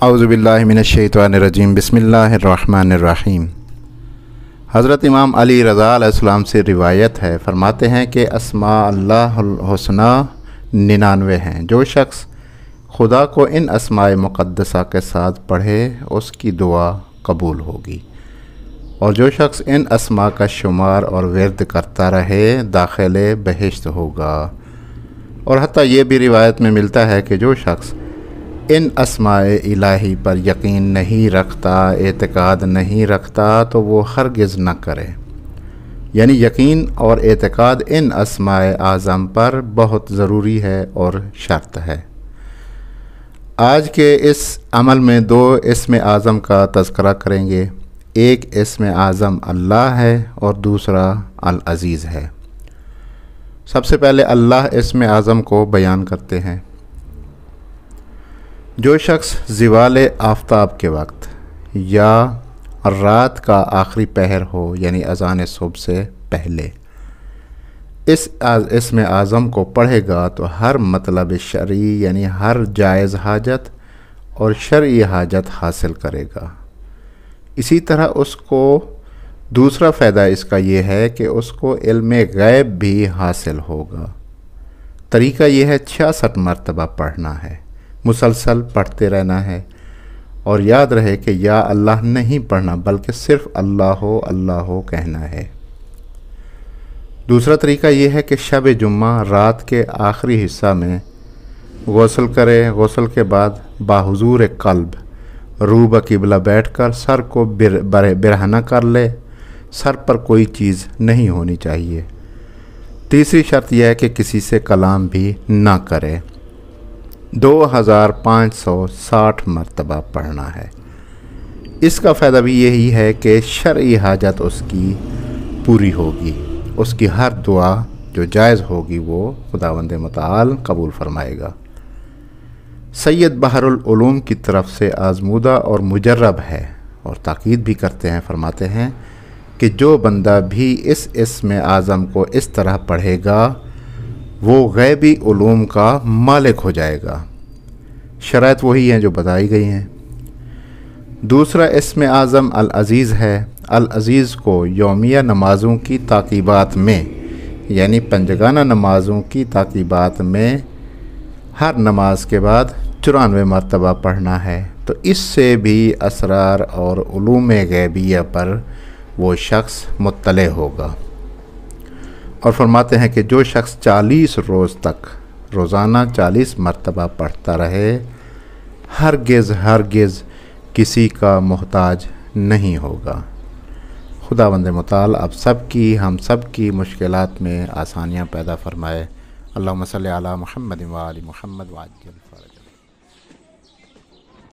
औज़ुबिल्लाहि मिनश्शैतानिर्रजीम बिस्मिल्लाहिर्रहमानिर्रहीम। हज़रत इमाम अली रज़ा अलैहिस्सलाम से रिवायत है, फरमाते हैं कि अस्मा अल्लाहुल हुस्ना 99 हैं। जो शख्स खुदा को इन अस्माए मुक़द्दसा के साथ पढ़े उसकी दुआ कबूल होगी, और जो शख्स इन अस्मा का शुमार और विर्द करता रहे दाखिले बहिश्त होगा। और हत्ता ये भी रिवायत में मिलता है कि जो शख्स इन अस्माए इलाही पर यकीन नहीं रखता, एतकाद नहीं रखता, तो वो हरगिज़ न करे। यानी यकीन और एतकाद इन अस्माए आज़म पर बहुत ज़रूरी है और शर्त है। आज के इस अमल में दो इस्म आज़म का तज़किरा करेंगे। एक इस्म आज़म अल्लाह है और दूसरा अल अज़ीज़ है। सबसे पहले अल्लाह इस्म आज़म को बयान करते हैं। जो शख्स ज़िवाले आफ़ताब के वक्त या रात का आखिरी पहर हो, यानी अज़ान सुबह से पहले इस इस्म आज़म को पढ़ेगा तो हर मतलब शरई यानी हर जायज़ हाजत और शरई हाजत हासिल करेगा। इसी तरह उसको दूसरा फ़ायदा इसका ये है कि उसको इल्म गैब भी हासिल होगा। तरीका ये है 66 मरतबा पढ़ना है, मुसलसल पढ़ते रहना है। और याद रहे कि या अल्लाह नहीं पढ़ना बल्कि सिर्फ़ अल्लाह हो कहना है। दूसरा तरीका यह है कि शब जुम्मा रात के आखिरी हिस्सा में गौसल करे। गौसल के बाद बाहुजूर क़ल्ब रूब किबला बैठकर सर को बिरहना कर ले। सर पर कोई चीज़ नहीं होनी चाहिए। तीसरी शर्त यह है कि किसी से कलाम भी ना करे। 2560 मरतबा पढ़ना है। इसका फ़ायदा भी यही है कि शरई हाजत उसकी पूरी होगी। उसकी हर दुआ जो जायज़ होगी वो खुदावंद मुताल कबूल फरमाएगा। सैयद बहरुल उलूम की तरफ से आज़मूदा और मुजर्रब है और ताकीद भी करते हैं, फरमाते हैं कि जो बंदा भी इस इस्म आज़म को इस तरह पढ़ेगा वो गैबी उलूम का मालिक हो जाएगा। शराइत वही हैं जो बताई गई हैं। दूसरा इस्म आज़म अल अज़ीज़ है। अल अज़ीज़ को यौमिया नमाज़ों की ताक़ीबात में यानी पंजगाना नमाज़ों की ताक़ीबात में हर नमाज के बाद 94 मरतबा पढ़ना है। तो इससे भी असरार और उलूम गैबिया पर वो शख्स मुत्तले होगा। और फरमाते हैं कि जो शख्स 40 रोज़ तक रोज़ाना 40 मरतबा पढ़ता रहे हरगिज़ किसी का मोहताज नहीं होगा। खुदावंद मुताल अब हम सब की मुश्किलात में आसानियाँ पैदा फरमाए। अल्लाहुम्मा सल्ली अला मुहम्मद व आलि मुहम्मद व अज्जिल फ़रज।